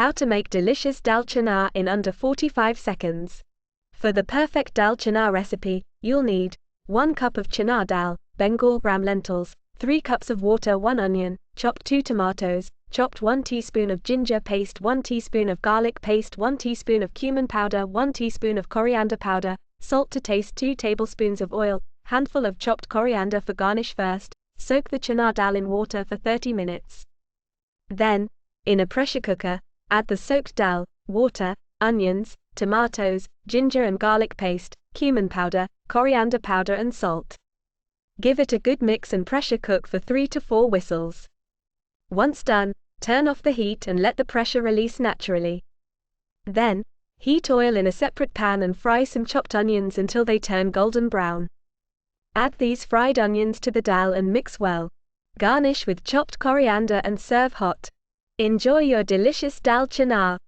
How to make delicious dal chana in under 45 seconds. For the perfect dal chana recipe, you'll need 1 cup of chana dal, Bengal gram lentils, 3 cups of water, 1 onion, chopped 2 tomatoes, chopped 1 teaspoon of ginger paste, 1 teaspoon of garlic paste, 1 teaspoon of cumin powder, 1 teaspoon of coriander powder, salt to taste, 2 tablespoons of oil, handful of chopped coriander for garnish. First, soak the chana dal in water for 30 minutes. Then, in a pressure cooker, add the soaked dal, water, onions, tomatoes, ginger and garlic paste, cumin powder, coriander powder and salt. Give it a good mix and pressure cook for 3 to 4 whistles. Once done, turn off the heat and let the pressure release naturally. Then, heat oil in a separate pan and fry some chopped onions until they turn golden brown. Add these fried onions to the dal and mix well. Garnish with chopped coriander and serve hot. Enjoy your delicious dal chana.